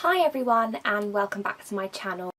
Hi everyone and welcome back to my channel.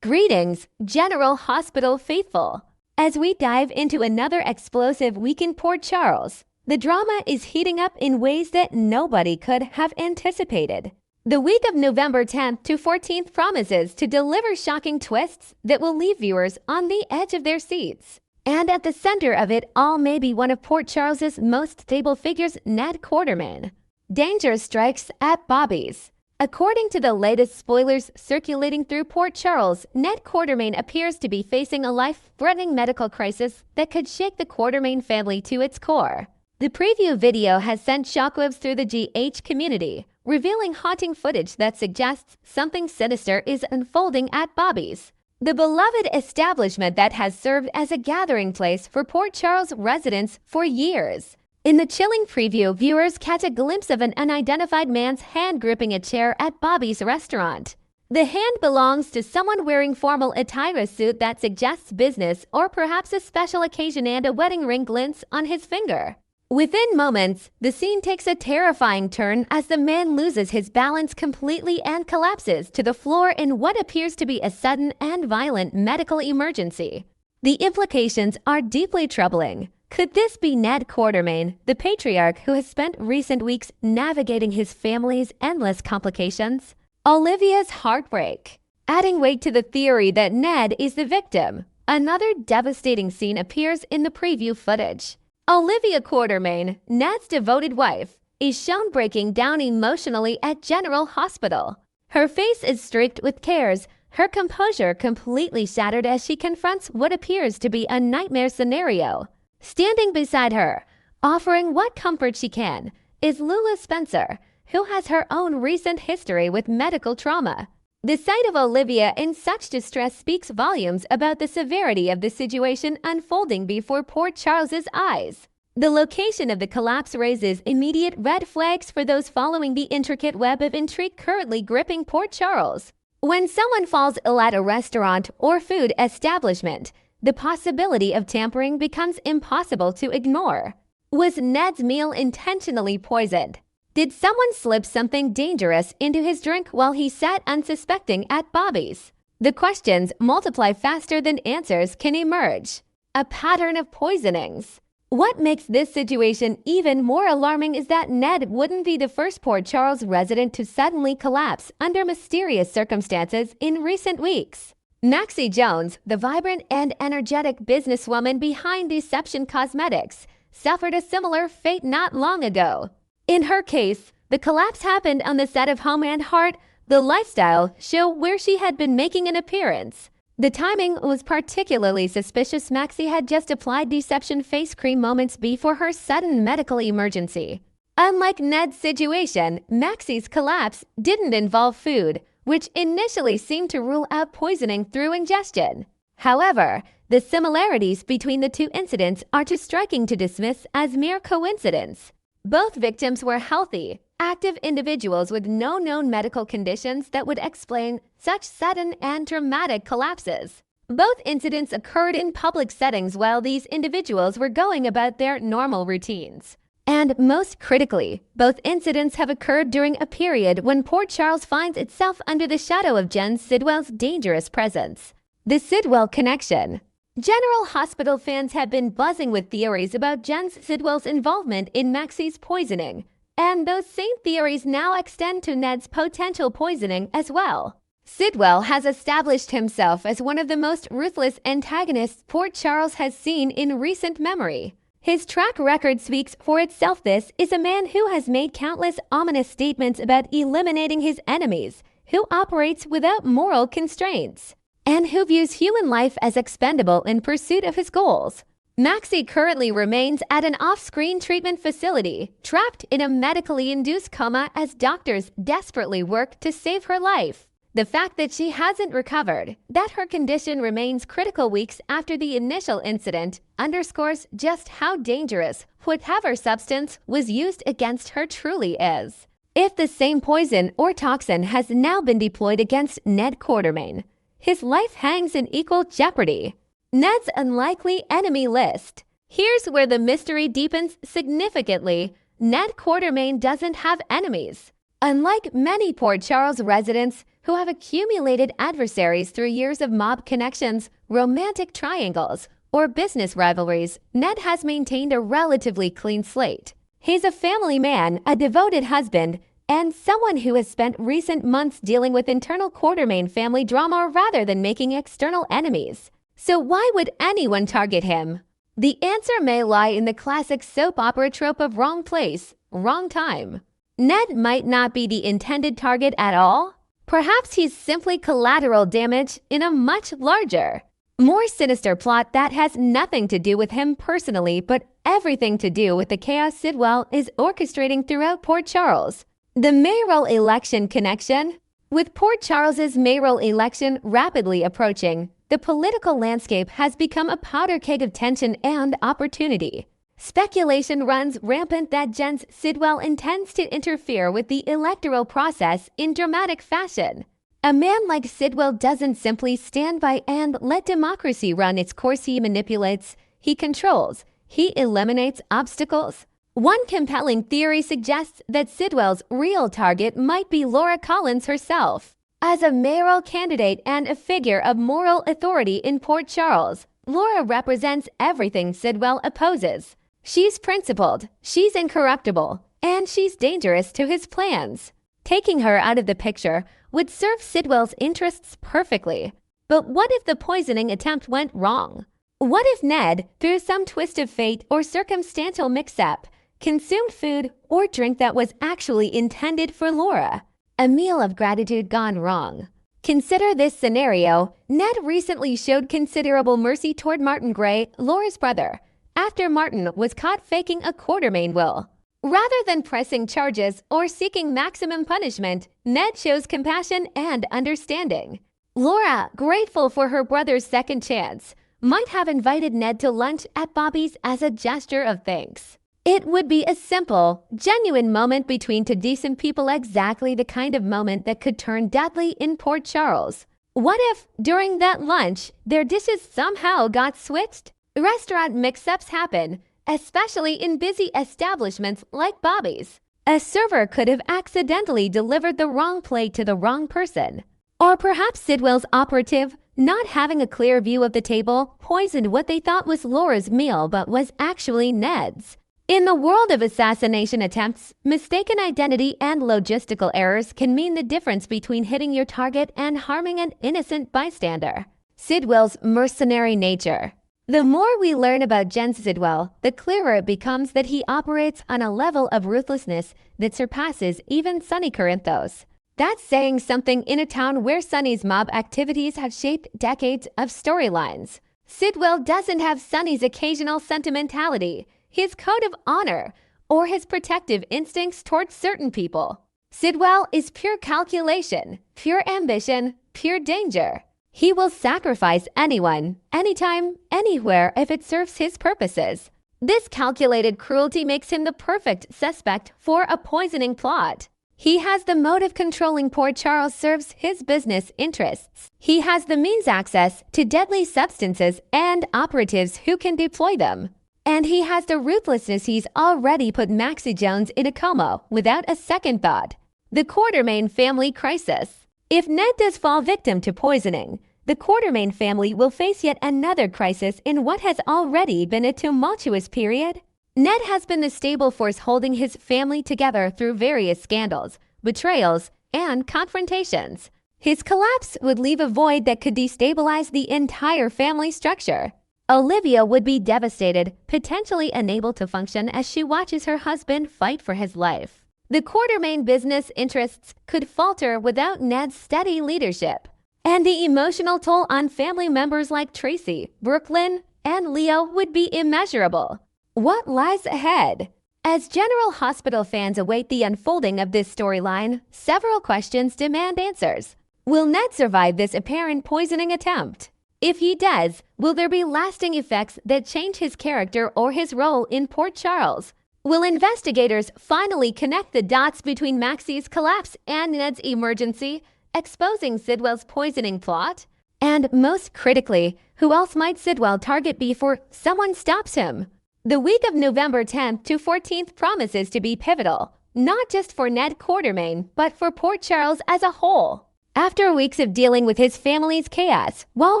Greetings, General Hospital faithful. As we dive into another explosive week in Port Charles, the drama is heating up in ways that nobody could have anticipated. The week of November 10th to 14th promises to deliver shocking twists that will leave viewers on the edge of their seats. And at the center of it all may be one of Port Charles's most stable figures, Ned Quartermain. Danger strikes at Bobby's. According to the latest spoilers circulating through Port Charles, Ned Quartermain appears to be facing a life-threatening medical crisis that could shake the Quartermain family to its core. The preview video has sent shockwaves through the GH community, revealing haunting footage that suggests something sinister is unfolding at Bobby's, the beloved establishment that has served as a gathering place for Port Charles residents for years. In the chilling preview, viewers catch a glimpse of an unidentified man's hand gripping a chair at Bobby's restaurant. The hand belongs to someone wearing formal attire, a suit that suggests business or perhaps a special occasion, and a wedding ring glints on his finger. Within moments, the scene takes a terrifying turn as the man loses his balance completely and collapses to the floor in what appears to be a sudden and violent medical emergency. The implications are deeply troubling. Could this be Ned Quartermain, the patriarch who has spent recent weeks navigating his family's endless complications? Olivia's heartbreak. Adding weight to the theory that Ned is the victim, another devastating scene appears in the preview footage. Olivia Quartermain, Ned's devoted wife, is shown breaking down emotionally at General Hospital. Her face is streaked with tears, her composure completely shattered as she confronts what appears to be a nightmare scenario. Standing beside her, offering what comfort she can, is Lula Spencer, who has her own recent history with medical trauma. The sight of Olivia in such distress speaks volumes about the severity of the situation unfolding before Port Charles's eyes. The location of the collapse raises immediate red flags for those following the intricate web of intrigue currently gripping Port Charles. When someone falls ill at a restaurant or food establishment, the possibility of tampering becomes impossible to ignore. Was Ned's meal intentionally poisoned? Did someone slip something dangerous into his drink while he sat unsuspecting at Bobby's? The questions multiply faster than answers can emerge. A pattern of poisonings. What makes this situation even more alarming is that Ned wouldn't be the first Port Charles resident to suddenly collapse under mysterious circumstances in recent weeks. Maxie Jones, the vibrant and energetic businesswoman behind Deception Cosmetics, suffered a similar fate not long ago. In her case, the collapse happened on the set of Home and Heart, the lifestyle show where she had been making an appearance. The timing was particularly suspicious. Maxie had just applied Deception face cream moments before her sudden medical emergency. Unlike Ned's situation, Maxie's collapse didn't involve food, which initially seemed to rule out poisoning through ingestion. However, the similarities between the two incidents are too striking to dismiss as mere coincidence. Both victims were healthy, active individuals with no known medical conditions that would explain such sudden and dramatic collapses. Both incidents occurred in public settings while these individuals were going about their normal routines. And most critically, both incidents have occurred during a period when Port Charles finds itself under the shadow of Jen Sidwell's dangerous presence. The Sidwell connection. General Hospital fans have been buzzing with theories about Jen Sidwell's involvement in Maxie's poisoning, and those same theories now extend to Ned's potential poisoning as well. Sidwell has established himself as one of the most ruthless antagonists Port Charles has seen in recent memory. His track record speaks for itself. This is a man who has made countless ominous statements about eliminating his enemies, who operates without moral constraints, and who views human life as expendable in pursuit of his goals. Maxie currently remains at an off-screen treatment facility, trapped in a medically induced coma as doctors desperately work to save her life. The fact that she hasn't recovered, that her condition remains critical weeks after the initial incident, underscores just how dangerous whatever substance was used against her truly is. If the same poison or toxin has now been deployed against Ned Quartermain, his life hangs in equal jeopardy. Ned's unlikely enemy list. Here's where the mystery deepens significantly. Ned Quartermain doesn't have enemies. Unlike many Port Charles residents who have accumulated adversaries through years of mob connections, romantic triangles, or business rivalries, Ned has maintained a relatively clean slate. He's a family man, a devoted husband, and someone who has spent recent months dealing with internal Quartermaine family drama rather than making external enemies. So why would anyone target him? The answer may lie in the classic soap opera trope of wrong place, wrong time. Ned might not be the intended target at all. Perhaps he's simply collateral damage in a much larger, more sinister plot that has nothing to do with him personally, but everything to do with the chaos Sidwell is orchestrating throughout Port Charles. The mayoral election connection. With Port Charles's mayoral election rapidly approaching, the political landscape has become a powder keg of tension and opportunity. Speculation runs rampant that Jens Sidwell intends to interfere with the electoral process in dramatic fashion. A man like Sidwell doesn't simply stand by and let democracy run its course. He manipulates, he controls, he eliminates obstacles. One compelling theory suggests that Sidwell's real target might be Laura Collins herself. As a mayoral candidate and a figure of moral authority in Port Charles, Laura represents everything Sidwell opposes. She's principled, she's incorruptible, and she's dangerous to his plans. Taking her out of the picture would serve Sidwell's interests perfectly. But what if the poisoning attempt went wrong? What if Ned, through some twist of fate or circumstantial mix-up, consumed food or drink that was actually intended for Laura? A meal of gratitude gone wrong. Consider this scenario. Ned recently showed considerable mercy toward Martin Gray, Laura's brother, after Martin was caught faking a Quartermaine will. Rather than pressing charges or seeking maximum punishment, Ned shows compassion and understanding. Laura, grateful for her brother's second chance, might have invited Ned to lunch at Bobby's as a gesture of thanks. It would be a simple, genuine moment between two decent people, exactly the kind of moment that could turn deadly in Port Charles. What if, during that lunch, their dishes somehow got switched? Restaurant mix-ups happen, especially in busy establishments like Bobby's. A server could have accidentally delivered the wrong plate to the wrong person. Or perhaps Sidwell's operative, not having a clear view of the table, poisoned what they thought was Laura's meal but was actually Ned's. In the world of assassination attempts, mistaken identity and logistical errors can mean the difference between hitting your target and harming an innocent bystander. Sidwell's mercenary nature. The more we learn about Jens Sidwell, the clearer it becomes that he operates on a level of ruthlessness that surpasses even Sonny Corinthos. That's saying something in a town where Sonny's mob activities have shaped decades of storylines. Sidwell doesn't have Sonny's occasional sentimentality, his code of honor, or his protective instincts towards certain people. Sidwell is pure calculation, pure ambition, pure danger. He will sacrifice anyone, anytime, anywhere if it serves his purposes. This calculated cruelty makes him the perfect suspect for a poisoning plot. He has the motive controlling Port Charles serves his business interests. He has the means access to deadly substances and operatives who can deploy them. And he has the ruthlessness. He's already put Maxie Jones in a coma without a second thought. The Quartermaine family crisis. If Ned does fall victim to poisoning, the Quartermaine family will face yet another crisis in what has already been a tumultuous period. Ned has been the stable force holding his family together through various scandals, betrayals, and confrontations. His collapse would leave a void that could destabilize the entire family structure. Olivia would be devastated, potentially unable to function as she watches her husband fight for his life. The Quartermaine business interests could falter without Ned's steady leadership. And the emotional toll on family members like Tracy, Brooklyn, and Leo would be immeasurable. What lies ahead? As General Hospital fans await the unfolding of this storyline, several questions demand answers. Will Ned survive this apparent poisoning attempt? If he does, will there be lasting effects that change his character or his role in Port Charles? Will investigators finally connect the dots between Maxie's collapse and Ned's emergency, exposing Sidwell's poisoning plot? And most critically, who else might Sidwell target before someone stops him? The week of November 10th to 14th promises to be pivotal. not just for Ned Quartermaine, but for Port Charles as a whole. After weeks of dealing with his family's chaos, while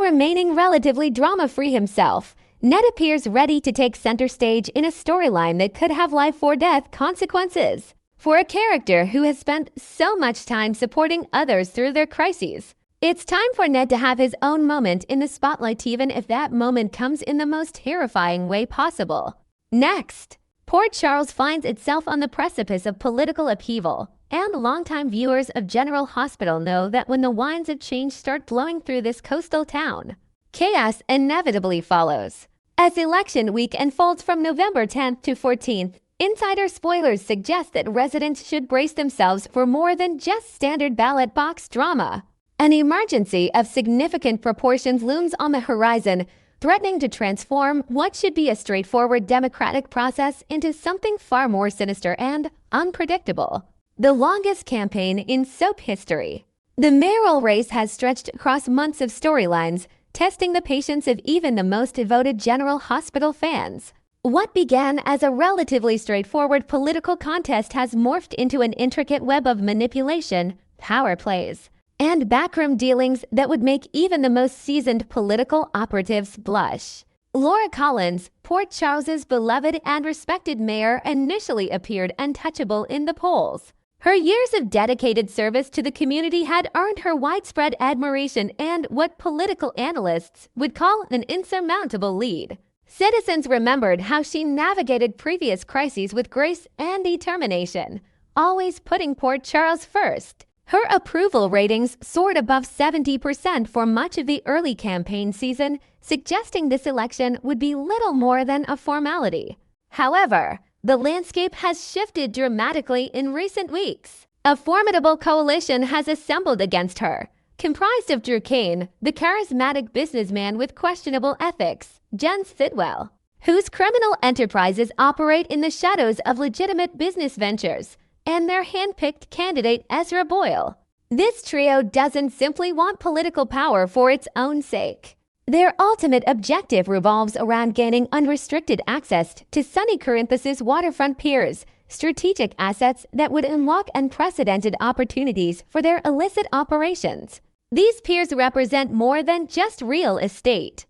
remaining relatively drama-free himself, Ned appears ready to take center stage in a storyline that could have life-or-death consequences. For a character who has spent so much time supporting others through their crises, it's time for Ned to have his own moment in the spotlight, even if that moment comes in the most terrifying way possible. Next, Port Charles finds itself on the precipice of political upheaval, and longtime viewers of General Hospital know that when the winds of change start blowing through this coastal town, chaos inevitably follows. As election week unfolds from November 10th to 14th, insider spoilers suggest that residents should brace themselves for more than just standard ballot box drama. An emergency of significant proportions looms on the horizon, threatening to transform what should be a straightforward democratic process into something far more sinister and unpredictable. The longest campaign in soap history. The mayoral race has stretched across months of storylines, testing the patience of even the most devoted General Hospital fans. What began as a relatively straightforward political contest has morphed into an intricate web of manipulation, power plays, and backroom dealings that would make even the most seasoned political operatives blush. Laura Collins, Port Charles's beloved and respected mayor, initially appeared untouchable in the polls. Her years of dedicated service to the community had earned her widespread admiration and what political analysts would call an insurmountable lead. Citizens remembered how she navigated previous crises with grace and determination, always putting Port Charles first. Her approval ratings soared above 70% for much of the early campaign season, suggesting this election would be little more than a formality. However, the landscape has shifted dramatically in recent weeks. A formidable coalition has assembled against her, comprised of Drew Cain, the charismatic businessman with questionable ethics, Jen Sidwell, whose criminal enterprises operate in the shadows of legitimate business ventures, and their hand-picked candidate Ezra Boyle. This trio doesn't simply want political power for its own sake. Their ultimate objective revolves around gaining unrestricted access to Sunny Corinthos's waterfront piers, strategic assets that would unlock unprecedented opportunities for their illicit operations. These piers represent more than just real estate.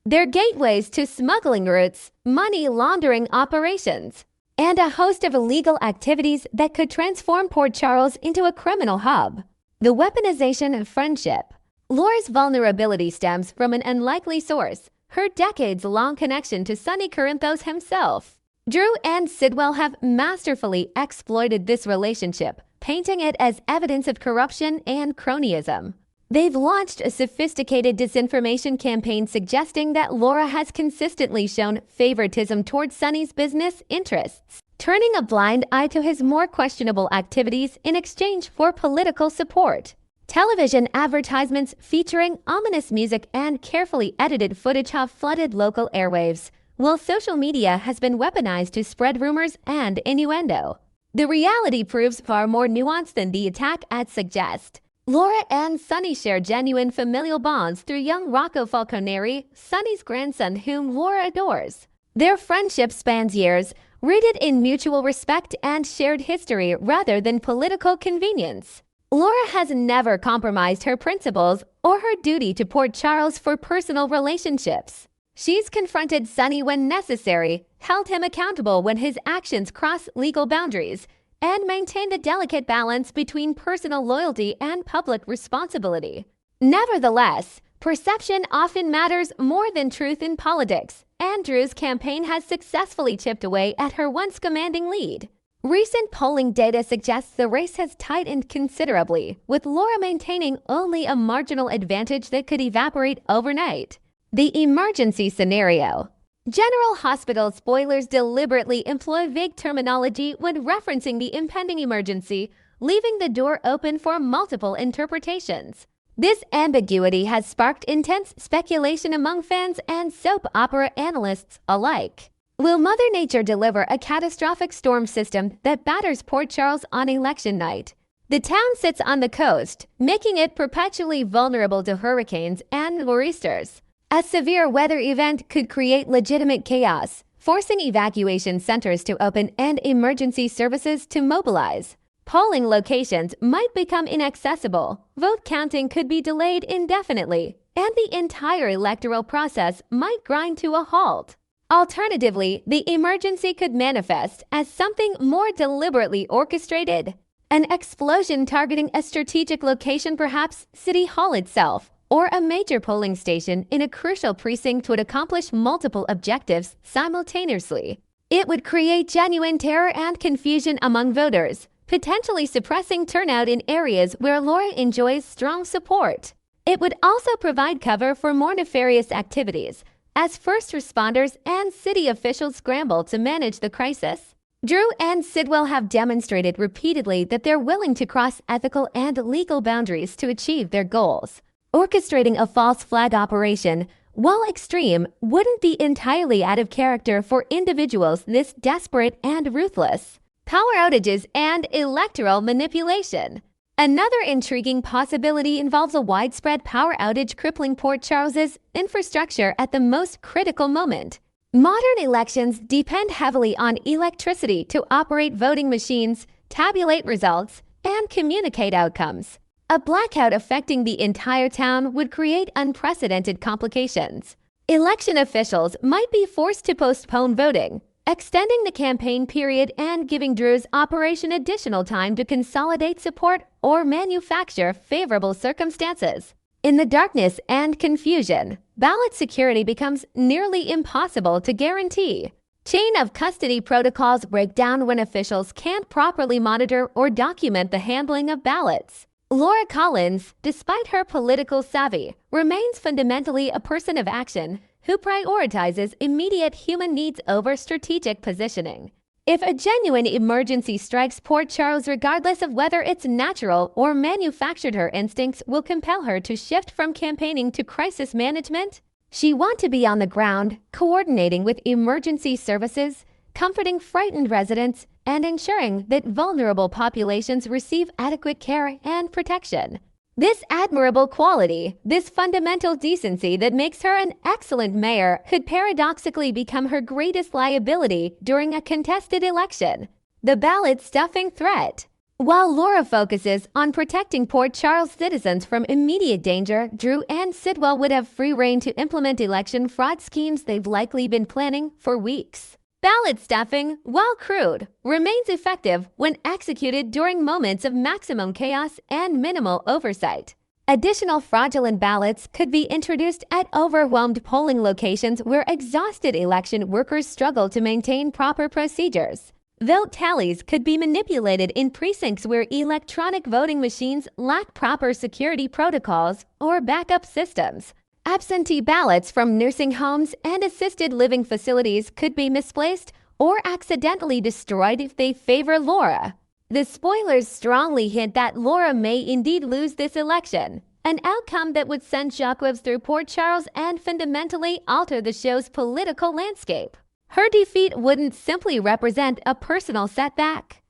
They're gateways to smuggling routes, money laundering operations, and a host of illegal activities that could transform Port Charles into a criminal hub. The weaponization of friendship. Laura's vulnerability stems from an unlikely source, her decades-long connection to Sunny Corinthos himself. Drew and Sidwell have masterfully exploited this relationship, painting it as evidence of corruption and cronyism. They've launched a sophisticated disinformation campaign suggesting that Laura has consistently shown favoritism towards Sunny's business interests, turning a blind eye to his more questionable activities in exchange for political support. Television advertisements featuring ominous music and carefully edited footage have flooded local airwaves, while social media has been weaponized to spread rumors and innuendo. The reality proves far more nuanced than the attack ads suggest. Laura and Sunny share genuine familial bonds through young Rocco Falconeri, Sunny's grandson whom Laura adores. Their friendship spans years, rooted in mutual respect and shared history rather than political convenience. Laura has never compromised her principles or her duty to Port Charles for personal relationships. She's confronted Sunny when necessary, held him accountable when his actions cross legal boundaries, and maintained a delicate balance between personal loyalty and public responsibility. Nevertheless, perception often matters more than truth in politics, and Drew's campaign has successfully chipped away at her once commanding lead. Recent polling data suggests the race has tightened considerably, with Laura maintaining only a marginal advantage that could evaporate overnight. The emergency scenario. General Hospital spoilers deliberately employ vague terminology when referencing the impending emergency, leaving the door open for multiple interpretations. This ambiguity has sparked intense speculation among fans and soap opera analysts alike. Will Mother Nature deliver a catastrophic storm system that batters Port Charles on election night? The town sits on the coast, making it perpetually vulnerable to hurricanes and nor'easters. A severe weather event could create legitimate chaos, forcing evacuation centers to open and emergency services to mobilize. Polling locations might become inaccessible, vote counting could be delayed indefinitely, and the entire electoral process might grind to a halt. Alternatively, the emergency could manifest as something more deliberately orchestrated. An explosion targeting a strategic location, perhaps City Hall itself, or a major polling station in a crucial precinct would accomplish multiple objectives simultaneously. It would create genuine terror and confusion among voters, potentially suppressing turnout in areas where Laura enjoys strong support. It would also provide cover for more nefarious activities, as first responders and city officials scramble to manage the crisis. Drew and Sidwell have demonstrated repeatedly that they're willing to cross ethical and legal boundaries to achieve their goals. Orchestrating a false flag operation, while extreme, wouldn't be entirely out of character for individuals this desperate and ruthless. Power outages and electoral manipulation. Another intriguing possibility involves a widespread power outage crippling Port Charles's infrastructure at the most critical moment. Modern elections depend heavily on electricity to operate voting machines, tabulate results, and communicate outcomes. A blackout affecting the entire town would create unprecedented complications. Election officials might be forced to postpone voting, extending the campaign period and giving Drew's operation additional time to consolidate support or manufacture favorable circumstances. In the darkness and confusion, ballot security becomes nearly impossible to guarantee. Chain of custody protocols break down when officials can't properly monitor or document the handling of ballots. Laura Collins, despite her political savvy, remains fundamentally a person of action who prioritizes immediate human needs over strategic positioning. If a genuine emergency strikes Port Charles, regardless of whether it's natural or manufactured, her instincts will compel her to shift from campaigning to crisis management. She wants to be on the ground, coordinating with emergency services, comforting frightened residents, and ensuring that vulnerable populations receive adequate care and protection. This admirable quality, this fundamental decency that makes her an excellent mayor, could paradoxically become her greatest liability during a contested election. The ballot stuffing threat. While Laura focuses on protecting Port Charles citizens from immediate danger, Drew and Sidwell would have free rein to implement election fraud schemes they've likely been planning for weeks. Ballot stuffing, while crude, remains effective when executed during moments of maximum chaos and minimal oversight. Additional fraudulent ballots could be introduced at overwhelmed polling locations where exhausted election workers struggle to maintain proper procedures. Vote tallies could be manipulated in precincts where electronic voting machines lack proper security protocols or backup systems. Absentee ballots from nursing homes and assisted living facilities could be misplaced or accidentally destroyed if they favor Laura. The spoilers strongly hint that Laura may indeed lose this election, an outcome that would send shockwaves through Port Charles and fundamentally alter the show's political landscape. Her defeat wouldn't simply represent a personal setback.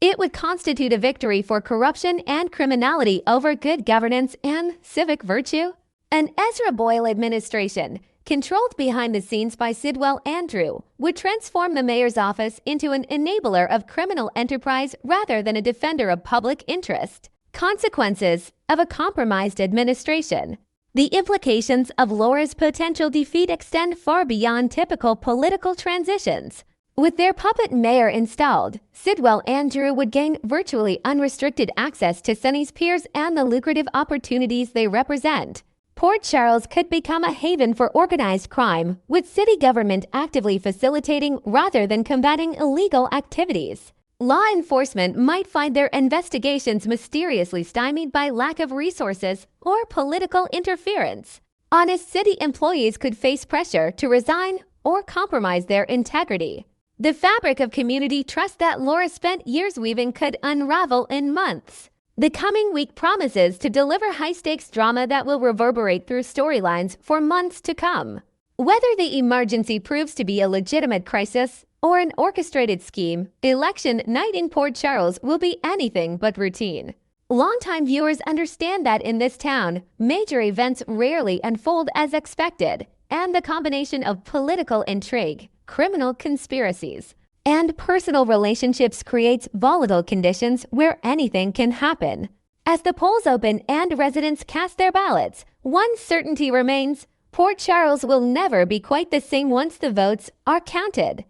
It would constitute a victory for corruption and criminality over good governance and civic virtue. An Ezra Boyle administration, controlled behind the scenes by Sidwell and Drew, would transform the mayor's office into an enabler of criminal enterprise rather than a defender of public interest. Consequences of a compromised administration. The implications of Laura's potential defeat extend far beyond typical political transitions. With their puppet mayor installed, Sidwell and Drew would gain virtually unrestricted access to Sunny's peers and the lucrative opportunities they represent. Port Charles could become a haven for organized crime, with city government actively facilitating rather than combating illegal activities. Law enforcement might find their investigations mysteriously stymied by lack of resources or political interference. Honest city employees could face pressure to resign or compromise their integrity. The fabric of community trust that Laura spent years weaving could unravel in months. The coming week promises to deliver high-stakes drama that will reverberate through storylines for months to come. Whether the emergency proves to be a legitimate crisis or an orchestrated scheme, election night in Port Charles will be anything but routine. Longtime viewers understand that in this town, major events rarely unfold as expected, and the combination of political intrigue, criminal conspiracies. And personal relationships creates volatile conditions where anything can happen. As the polls open and residents cast their ballots, one certainty remains: Port Charles will never be quite the same once the votes are counted.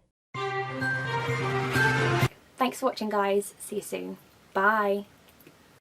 Thanks for watching, guys. See you soon. Bye.